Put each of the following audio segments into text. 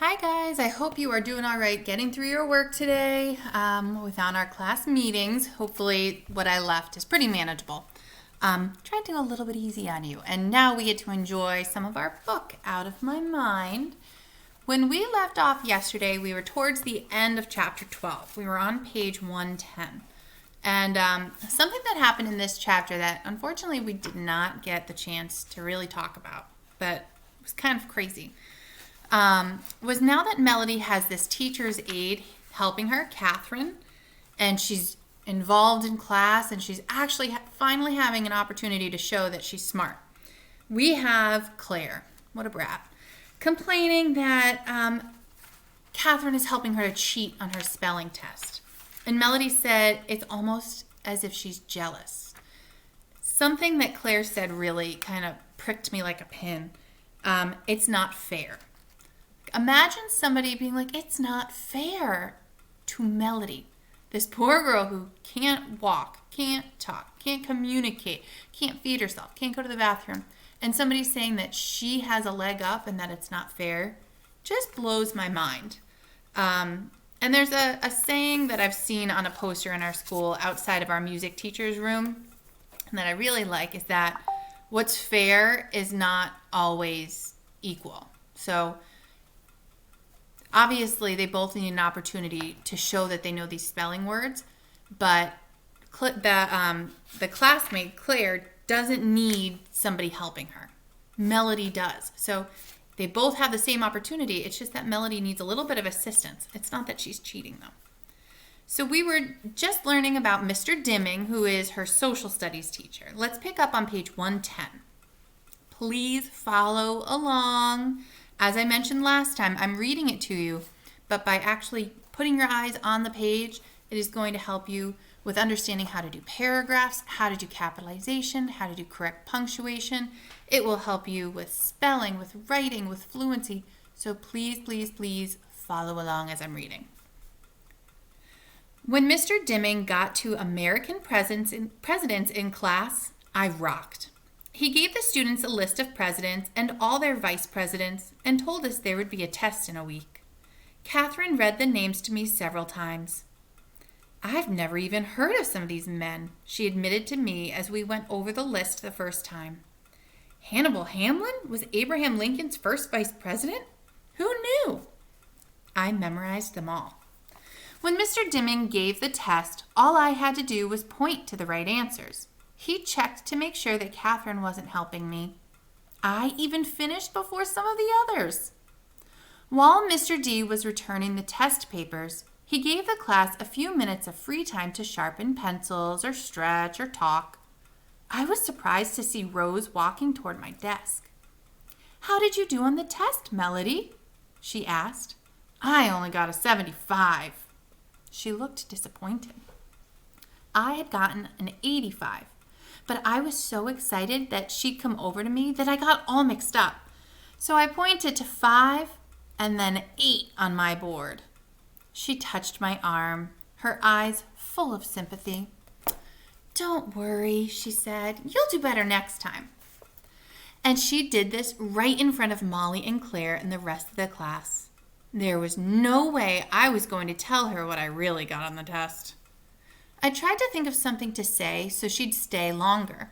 Hi guys, I hope you are doing all right getting through your work today without our class meetings. Hopefully what I left is pretty manageable. Tried to go a little bit easy on you. And now we get to enjoy some of our book, Out of My Mind. When we left off yesterday, we were towards the end of chapter 12. We were on page 110. And something that happened in this chapter that unfortunately we did not get the chance to really talk about, but was kind of crazy. Was now that Melody has this teacher's aide helping her, Catherine, and she's involved in class and she's actually finally having an opportunity to show that she's smart. We have Claire, what a brat, complaining that Catherine is helping her to cheat on her spelling test. And Melody said it's almost as if she's jealous. Something that Claire said really kind of pricked me like a pin. It's not fair. Imagine somebody being like, it's not fair to Melody. This poor girl who can't walk, can't talk, can't communicate, can't feed herself, can't go to the bathroom. And somebody saying that she has a leg up and that it's not fair just blows my mind. And there's a saying that I've seen on a poster in our school outside of our music teacher's room and that I really like is that what's fair is not always equal. So obviously, they both need an opportunity to show that they know these spelling words, but the classmate, Claire, doesn't need somebody helping her. Melody does. So they both have the same opportunity. It's just that Melody needs a little bit of assistance. It's not that she's cheating, though. So we were just learning about Mr. Dimming, who is her social studies teacher. Let's pick up on page 110. Please follow along. As I mentioned last time, I'm reading it to you, but by actually putting your eyes on the page, it is going to help you with understanding how to do paragraphs, how to do capitalization, how to do correct punctuation. It will help you with spelling, with writing, with fluency. So please, please, please follow along as I'm reading. When Mr. Dimming got to American presidents in class, I rocked. He gave the students a list of presidents and all their vice presidents and told us there would be a test in a week. Catherine read the names to me several times. I've never even heard of some of these men, she admitted to me as we went over the list the first time. Hannibal Hamlin was Abraham Lincoln's first vice president? Who knew? I memorized them all. When Mr. Dimming gave the test, all I had to do was point to the right answers. He checked to make sure that Catherine wasn't helping me. I even finished before some of the others. While Mr. D was returning the test papers, he gave the class a few minutes of free time to sharpen pencils or stretch or talk. I was surprised to see Rose walking toward my desk. How did you do on the test, Melody? She asked. I only got a 75. She looked disappointed. I had gotten an 85. But I was so excited that she'd come over to me that I got all mixed up. So I pointed to 5 and then 8 on my board. She touched my arm, her eyes full of sympathy. Don't worry, she said. You'll do better next time. And she did this right in front of Molly and Claire and the rest of the class. There was no way I was going to tell her what I really got on the test. I tried to think of something to say so she'd stay longer.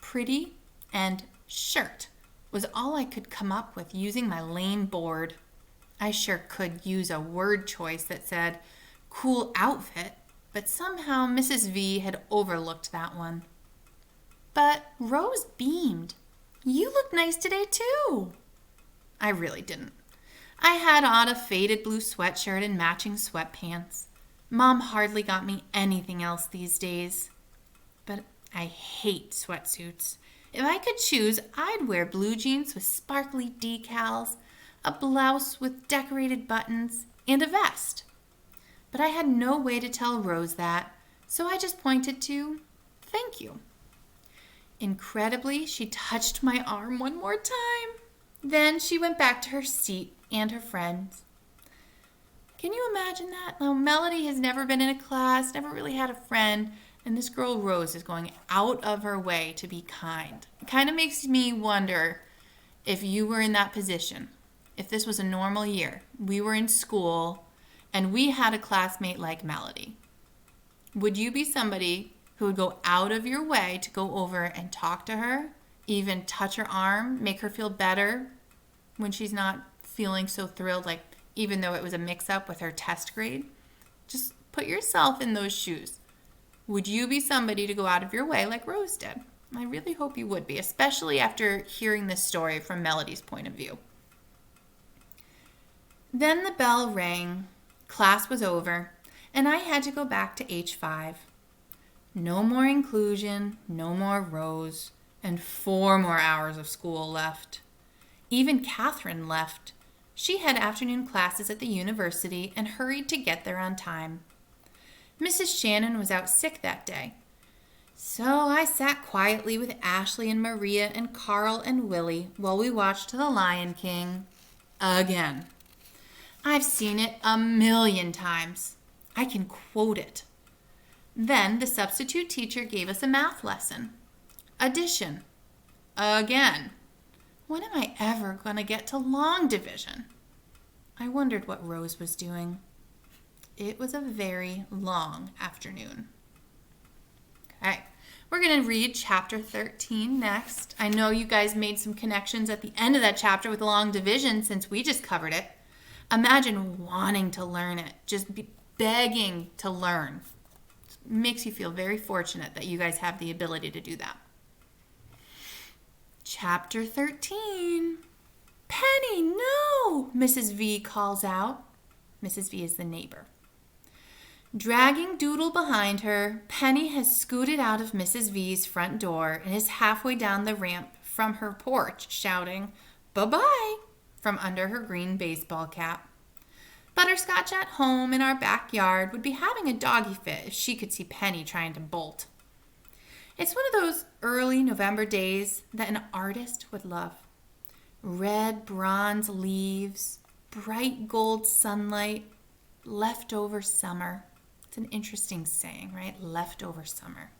Pretty and shirt was all I could come up with using my lame board. I sure could use a word choice that said cool outfit, but somehow Mrs. V had overlooked that one. But Rose beamed. You look nice today too. I really didn't. I had on a faded blue sweatshirt and matching sweatpants. Mom hardly got me anything else these days. But I hate sweatsuits. If I could choose, I'd wear blue jeans with sparkly decals, a blouse with decorated buttons, and a vest. But I had no way to tell Rose that, so I just pointed to, thank you. Incredibly, she touched my arm one more time. Then she went back to her seat and her friends. Can you imagine that? Now, Melody has never been in a class, never really had a friend, and this girl Rose is going out of her way to be kind. It kind of makes me wonder if you were in that position. if this was a normal year, we were in school, and we had a classmate like Melody, would you be somebody who would go out of your way to go over and talk to her, even touch her arm, make her feel better when she's not feeling so thrilled, like even though it was a mix-up with her test grade? Just put yourself in those shoes. Would you be somebody to go out of your way like Rose did? I really hope you would be, especially after hearing this story from Melody's point of view. Then the bell rang, class was over, and I had to go back to H5. No more inclusion, no more Rose, and 4 more hours of school left. Even Catherine left. She had afternoon classes at the university and hurried to get there on time. Mrs. Shannon was out sick that day. So I sat quietly with Ashley and Maria and Carl and Willie while we watched The Lion King again. I've seen it 1,000,000 times. I can quote it. Then the substitute teacher gave us a math lesson. Addition. Again. When am I ever going to get to long division? I wondered what Rose was doing. It was a very long afternoon. Okay, we're going to read chapter 13 next. I know you guys made some connections at the end of that chapter with long division since we just covered it. Imagine wanting to learn it, just begging to learn. It makes you feel very fortunate that you guys have the ability to do that. Chapter 13. Penny, no! Mrs. V calls out. Mrs. V is the neighbor. Dragging Doodle behind her, Penny has scooted out of Mrs. V's front door and is halfway down the ramp from her porch, shouting, "Bye-bye," from under her green baseball cap. Butterscotch at home in our backyard would be having a doggy fit if she could see Penny trying to bolt. It's one of those early November days that an artist would love. Red bronze leaves, bright gold sunlight, leftover summer. It's an interesting saying, right? Leftover summer.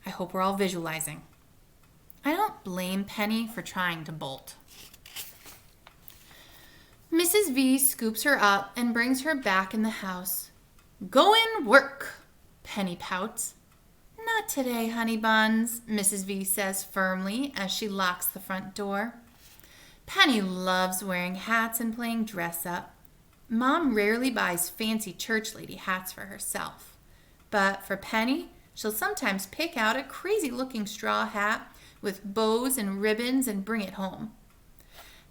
I hope we're all visualizing. I don't blame Penny for trying to bolt. Mrs. V scoops her up and brings her back in the house. "Go in, work," Penny pouts. "Not today, honey buns," Mrs. V says firmly as she locks the front door. Penny loves wearing hats and playing dress up. Mom rarely buys fancy church lady hats for herself. But for Penny, she'll sometimes pick out a crazy-looking straw hat with bows and ribbons and bring it home.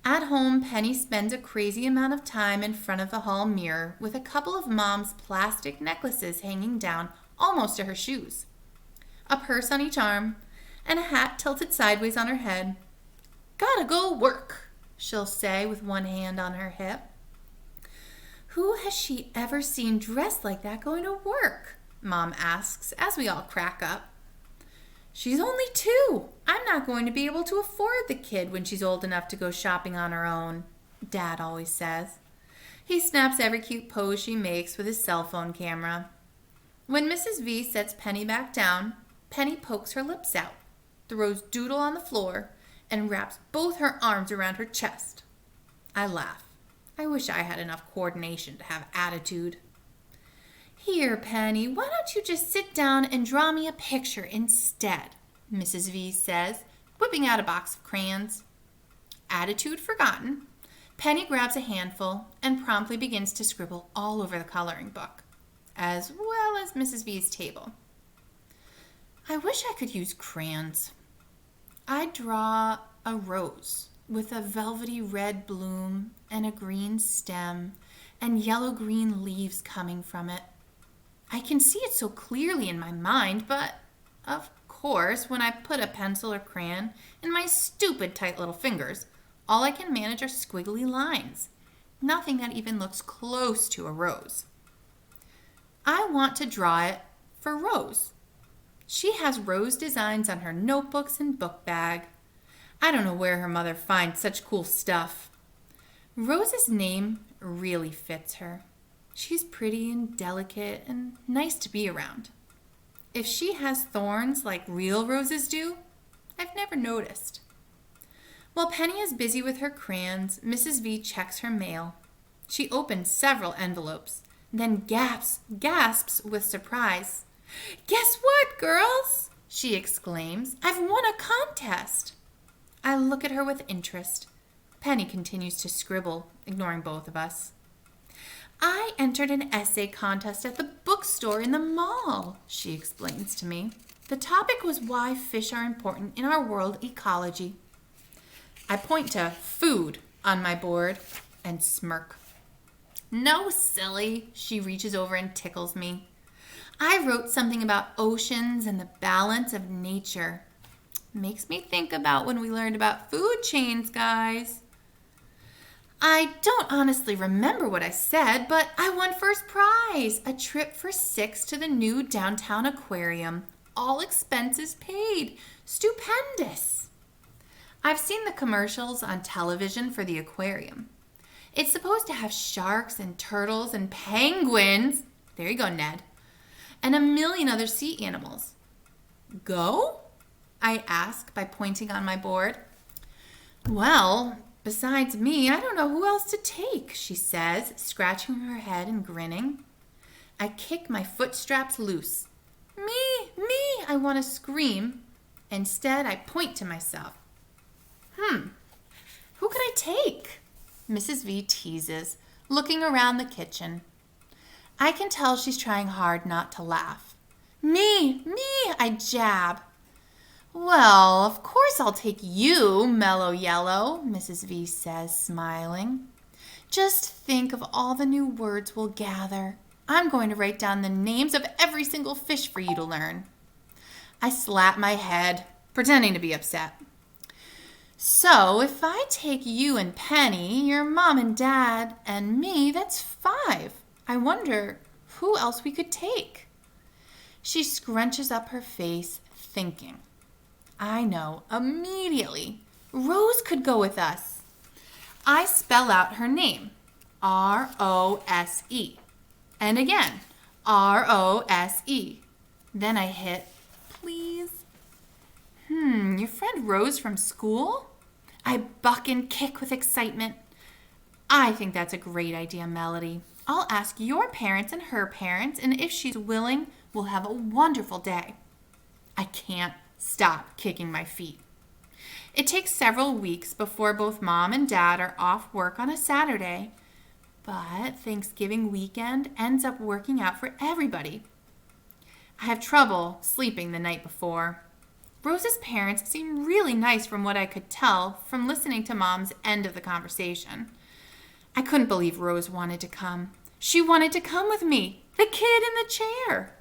At home, Penny spends a crazy amount of time in front of the hall mirror with a couple of Mom's plastic necklaces hanging down almost to her shoes, a purse on each arm, and a hat tilted sideways on her head. "Gotta go work," she'll say with one hand on her hip. "Who has she ever seen dressed like that going to work?" Mom asks as we all crack up. "She's only 2. I'm not going to be able to afford the kid when she's old enough to go shopping on her own," Dad always says. He snaps every cute pose she makes with his cell phone camera. When Mrs. V sets Penny back down, Penny pokes her lips out, throws Doodle on the floor, and wraps both her arms around her chest. I laugh. I wish I had enough coordination to have attitude. "Here, Penny, why don't you just sit down and draw me a picture instead?" Mrs. V says, whipping out a box of crayons. Attitude forgotten, Penny grabs a handful and promptly begins to scribble all over the coloring book, as well as Mrs. V's table. I wish I could use crayons. I'd draw a rose with a velvety red bloom and a green stem and yellow-green leaves coming from it. I can see it so clearly in my mind, but of course, when I put a pencil or crayon in my stupid tight little fingers, all I can manage are squiggly lines. Nothing that even looks close to a rose. I want to draw it for Rose. She has rose designs on her notebooks and book bag. I don't know where her mother finds such cool stuff. Rose's name really fits her. She's pretty and delicate and nice to be around. If she has thorns like real roses do, I've never noticed. While Penny is busy with her crayons, Mrs. V checks her mail. She opens several envelopes, then gasps with surprise. "Guess what, girls?" she exclaims. "I've won a contest." I look at her with interest. Penny continues to scribble, ignoring both of us. "I entered an essay contest at the bookstore in the mall," she explains to me. "The topic was why fish are important in our world ecology." I point to food on my board and smirk. "No, silly," she reaches over and tickles me. "I wrote something about oceans and the balance of nature." Makes me think about when we learned about food chains, guys. I don't honestly remember what I said, but I won first prize, a trip for 6 to the new downtown aquarium. All expenses paid. Stupendous. I've seen the commercials on television for the aquarium. It's supposed to have sharks and turtles and penguins. There you go, Ned. And a million other sea animals. Go? I ask by pointing on my board. "Well, besides me, I don't know who else to take," she says, scratching her head and grinning. I kick my foot straps loose. Me, I want to scream. Instead, I point to myself. Who could I take? Mrs. V teases, looking around the kitchen. I can tell she's trying hard not to laugh. Me, I jab. "Well, of course I'll take you, Mellow Yellow," Mrs. V says, smiling. "Just think of all the new words we'll gather. I'm going to write down the names of every single fish for you to learn." I slap my head, pretending to be upset. "So if I take you and Penny, your mom and dad, and me, that's 5. I wonder who else we could take." She scrunches up her face, thinking. I know immediately. Rose could go with us. I spell out her name, R-O-S-E. And again, R-O-S-E. Then I hit, please. Your friend Rose from school? I buck and kick with excitement. I think that's a great idea, Melody. I'll ask your parents and her parents, and if she's willing, we'll have a wonderful day. I can't stop kicking my feet. It takes several weeks before both Mom and Dad are off work on a Saturday, but Thanksgiving weekend ends up working out for everybody. I have trouble sleeping the night before. Rose's parents seem really nice from what I could tell from listening to Mom's end of the conversation. I couldn't believe Rose wanted to come. She wanted to come with me, the kid in the chair.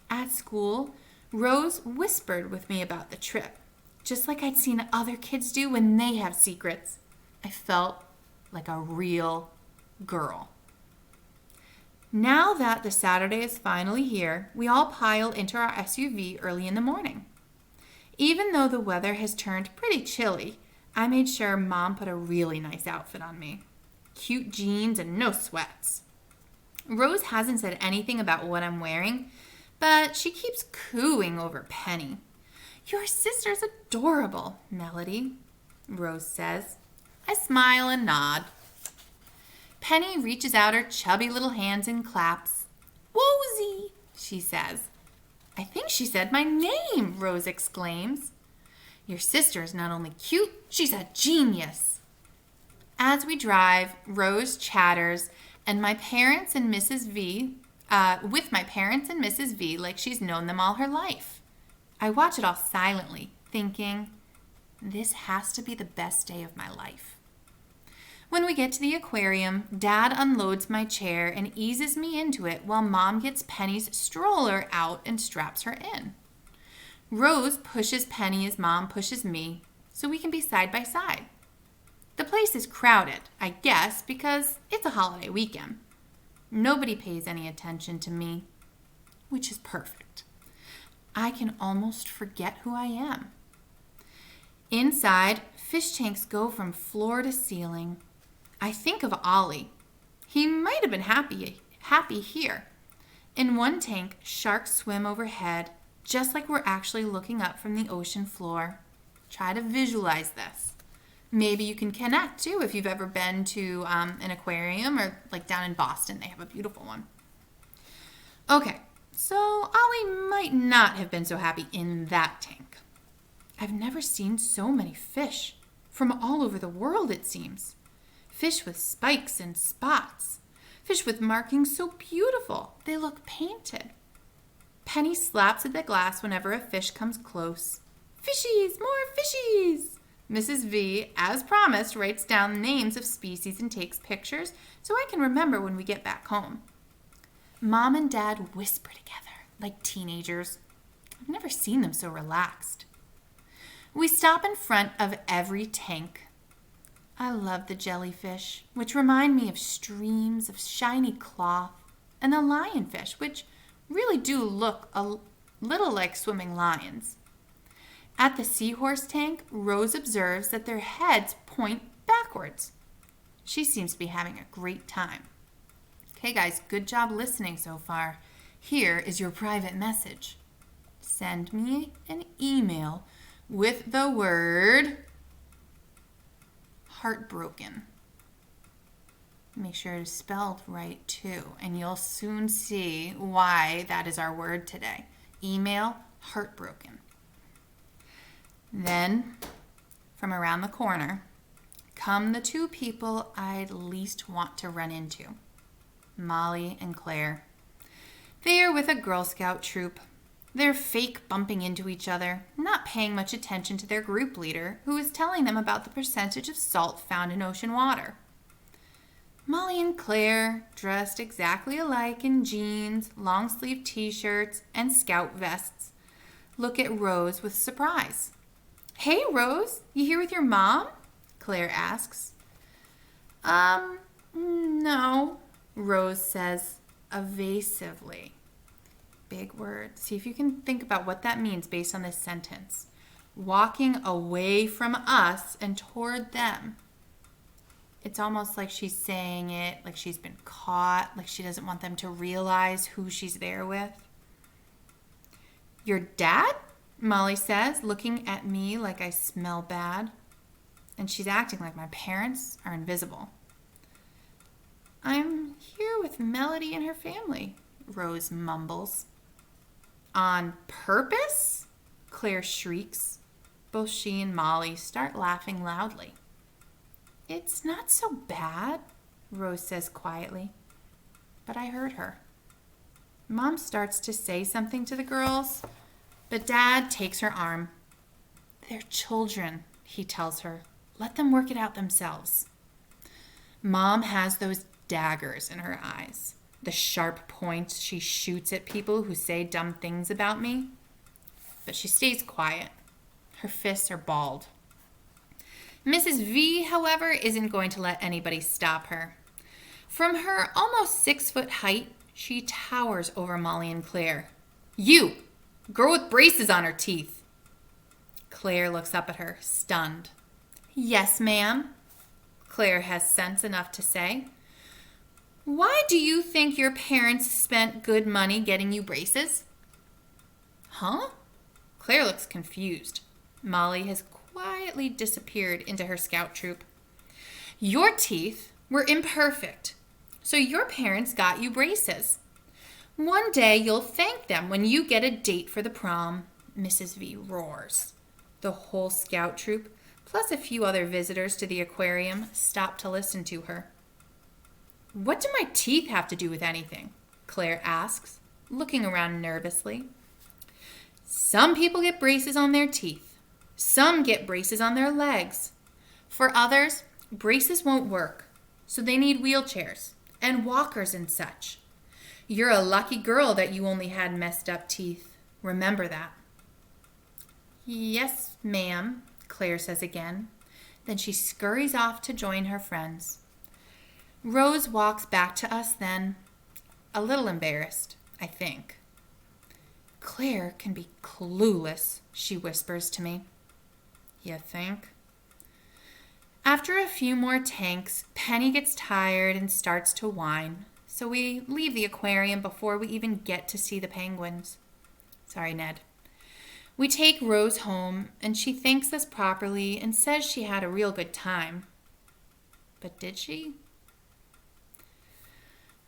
At school, Rose whispered with me about the trip, just like I'd seen other kids do when they have secrets. I felt like a real girl. Now that the Saturday is finally here, we all pile into our SUV early in the morning. Even though the weather has turned pretty chilly, I made sure Mom put a really nice outfit on me. Cute jeans and no sweats. Rose hasn't said anything about what I'm wearing, but she keeps cooing over Penny. "Your sister's adorable, Melody," Rose says. I smile and nod. Penny reaches out her chubby little hands and claps. "Wozy," she says. "I think she said my name," Rose exclaims. "Your sister is not only cute, she's a genius." As we drive, Rose chatters, and my parents and Mrs. V, with my parents and Mrs. V like she's known them all her life. I watch it all silently, thinking, this has to be the best day of my life. When we get to the aquarium, Dad unloads my chair and eases me into it while Mom gets Penny's stroller out and straps her in. Rose pushes Penny as Mom pushes me, so we can be side by side. The place is crowded, I guess, because it's a holiday weekend. Nobody pays any attention to me, which is perfect. I can almost forget who I am. Inside, fish tanks go from floor to ceiling. I think of Ollie. He might have been happy here. In one tank, sharks swim overhead, just like we're actually looking up from the ocean floor. Try to visualize this. Maybe you can connect too if you've ever been to an aquarium, or like down in Boston, they have a beautiful one. Okay, so Ollie might not have been so happy in that tank. I've never seen so many fish, from all over the world it seems. Fish with spikes and spots. Fish with markings so beautiful they look painted. Penny slaps at the glass whenever a fish comes close. Fishies, more fishies! Mrs. V, as promised, writes down names of species and takes pictures so I can remember when we get back home. Mom and Dad whisper together like teenagers. I've never seen them so relaxed. We stop in front of every tank. I love the jellyfish, which remind me of streams of shiny cloth, and the lionfish, which really do look a little like swimming lions. At the seahorse tank, Rose observes that their heads point backwards. She seems to be having a great time. Okay, guys, good job listening so far. Here is your private message. Send me an email with the word heartbroken. Make sure it is spelled right too, and you'll soon see why that is our word today. Email heartbroken. Then, from around the corner, come the two people I'd least want to run into, Molly and Claire. They are with a Girl Scout troop. They're fake bumping into each other, not paying much attention to their group leader, who is telling them about the percentage of salt found in ocean water. Molly and Claire, dressed exactly alike in jeans, long-sleeve t-shirts, and scout vests, look at Rose with surprise. Hey, Rose, you here with your mom? Claire asks. No, Rose says evasively. Big word. See if you can think about what that means based on this sentence. Walking away from us and toward them. It's almost like she's saying it like she's been caught, like she doesn't want them to realize who she's there with. Your dad? Molly says, looking at me like I smell bad. And she's acting like my parents are invisible. I'm here with Melody and her family, Rose mumbles. On purpose? Claire shrieks. Both she and Molly start laughing loudly. It's not so bad, Rose says quietly, but I heard her. Mom starts to say something to the girls, but Dad takes her arm. They're children, he tells her. Let them work it out themselves. Mom has those daggers in her eyes, the sharp points she shoots at people who say dumb things about me. But she stays quiet. Her fists are balled. Mrs. V, however, isn't going to let anybody stop her. From her almost 6-foot height, she towers over Molly and Claire. You, girl with braces on her teeth. Claire looks up at her, stunned. Yes, ma'am, Claire has sense enough to say. Why do you think your parents spent good money getting you braces? Huh? Claire looks confused. Molly has quietly disappeared into her scout troop. Your teeth were imperfect, so your parents got you braces. One day you'll thank them when you get a date for the prom, Mrs. V roars. The whole scout troop, plus a few other visitors to the aquarium, stop to listen to her. What do my teeth have to do with anything? Claire asks, looking around nervously. Some people get braces on their teeth. Some get braces on their legs. For others, braces won't work, so they need wheelchairs and walkers and such. You're a lucky girl that you only had messed up teeth. Remember that. Yes, ma'am, Claire says again. Then she scurries off to join her friends. Rose walks back to us then, a little embarrassed, I think. Claire can be clueless, she whispers to me. You think? After a few more tanks, Penny gets tired and starts to whine, so we leave the aquarium before we even get to see the penguins. Sorry, Ned. We take Rose home, and she thanks us properly and says she had a real good time. But did she?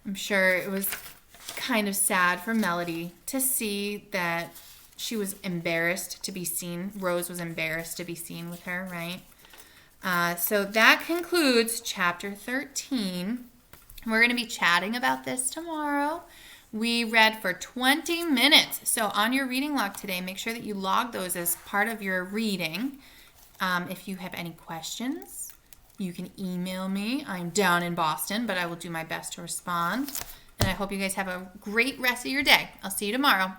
I'm sure it was kind of sad for Melody to see that she was embarrassed to be seen. Rose was embarrassed to be seen with her, right? So that concludes chapter 13. We're going to be chatting about this tomorrow. We read for 20 minutes. So on your reading log today, make sure that you log those as part of your reading. If you have any questions, you can email me. I'm down in Boston, but I will do my best to respond. And I hope you guys have a great rest of your day. I'll see you tomorrow.